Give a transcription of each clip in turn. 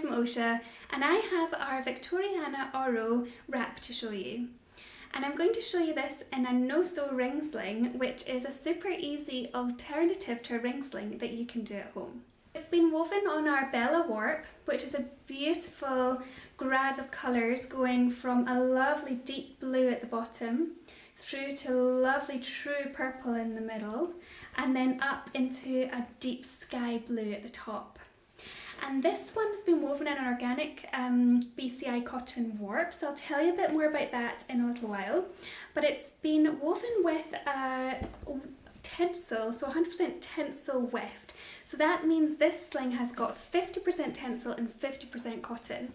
from Osha, and I have our Victoriana Oro wrap to show you. And I'm going to show you this in a no-sew ring sling, which is a super easy alternative to a ring sling that you can do at home. It's been woven on our Bella warp, which is a beautiful grad of colours going from a lovely deep blue at the bottom through to lovely true purple in the middle, and then up into a deep sky blue at the top. And this one has been woven in an organic BCI cotton warp, so I'll tell you a bit more about that in a little while. But it's been woven with tencel, so 100% tencel weft. So that means this sling has got 50% tencel and 50% cotton.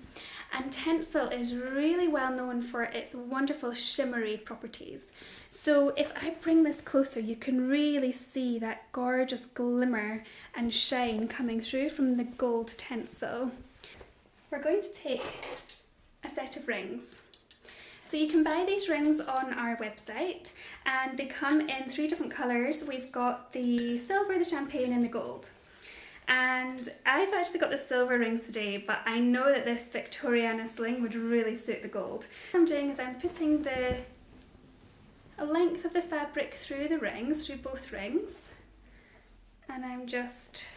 And tencel is really well known for its wonderful shimmery properties. So if I bring this closer, you can really see that gorgeous glimmer and shine coming through from the gold tencel. We're going to take a set of rings. So you can buy these rings on our website, and they come in 3 different colours. We've got the silver, the champagne and the gold. And I've actually got the silver rings today, but I know that this Victoriana sling would really suit the gold. What I'm doing is I'm putting a length of the fabric through the rings, through both rings, and I'm just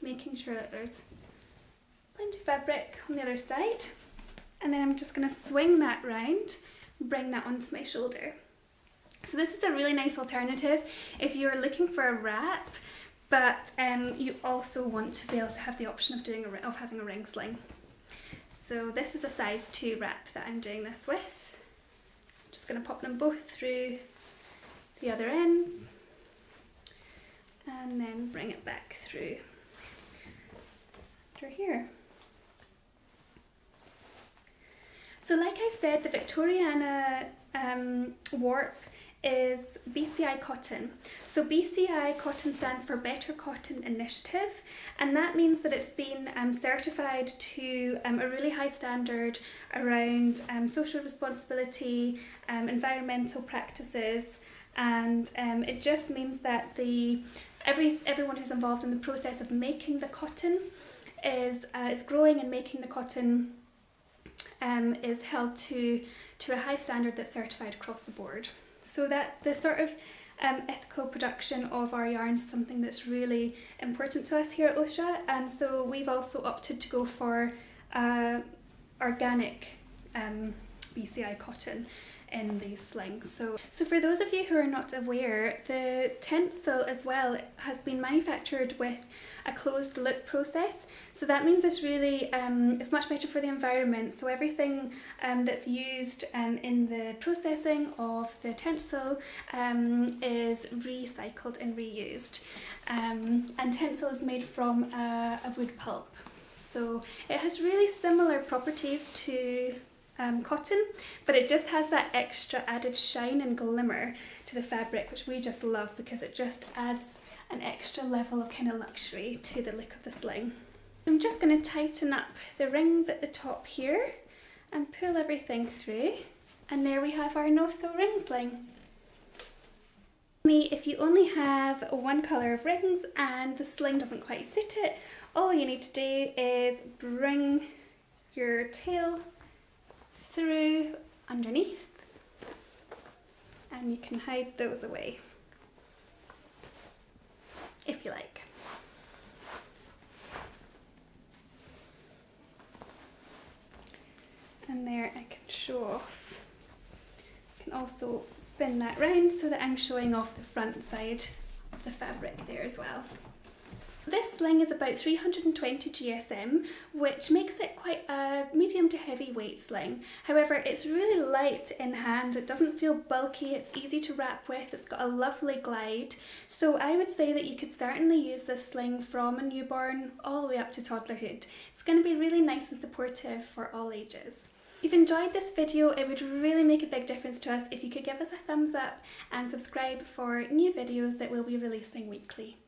making sure that there's plenty of fabric on the other side, and then I'm just going to swing that round, bring that onto my shoulder. So this is a really nice alternative if you're looking for a wrap, but you also want to be able to have the option of having a ring sling. So this is a size 2 wrap that I'm doing this with. I'm just going to pop them both through the other ends and then bring it back through here. So like I said, the Victoriana warp is BCI Cotton. So BCI Cotton stands for Better Cotton Initiative, and that means that it's been certified to a really high standard around social responsibility, environmental practices, and it just means that everyone who's involved in the process of making the cotton is growing and making the cotton is held to a high standard that's certified across the board. So that the sort of ethical production of our yarns is something that's really important to us here at Osha, and so we've also opted to go for organic BCI cotton in these slings. So for those of you who are not aware, the tencel as well has been manufactured with a closed loop process. So that means it's really, it's much better for the environment. So everything that's used in the processing of the tencel is recycled and reused. And tencel is made from a wood pulp. So it has really similar properties to cotton, but it just has that extra added shine and glimmer to the fabric, which we just love because it just adds an extra level of kind of luxury to the look of the sling. I'm just going to tighten up the rings at the top here and pull everything through, and there we have our no-sew ring sling. If you only have one colour of rings and the sling doesn't quite suit it, all you need to do is bring your tail through underneath, and you can hide those away if you like. And there I can show off. I can also spin that round so that I'm showing off the front side of the fabric there as well. This sling is about 320 GSM, which makes it quite a medium to heavy weight sling. However, it's really light in hand, it doesn't feel bulky, it's easy to wrap with, it's got a lovely glide. So I would say that you could certainly use this sling from a newborn all the way up to toddlerhood. It's going to be really nice and supportive for all ages. If you've enjoyed this video, it would really make a big difference to us if you could give us a thumbs up and subscribe for new videos that we'll be releasing weekly.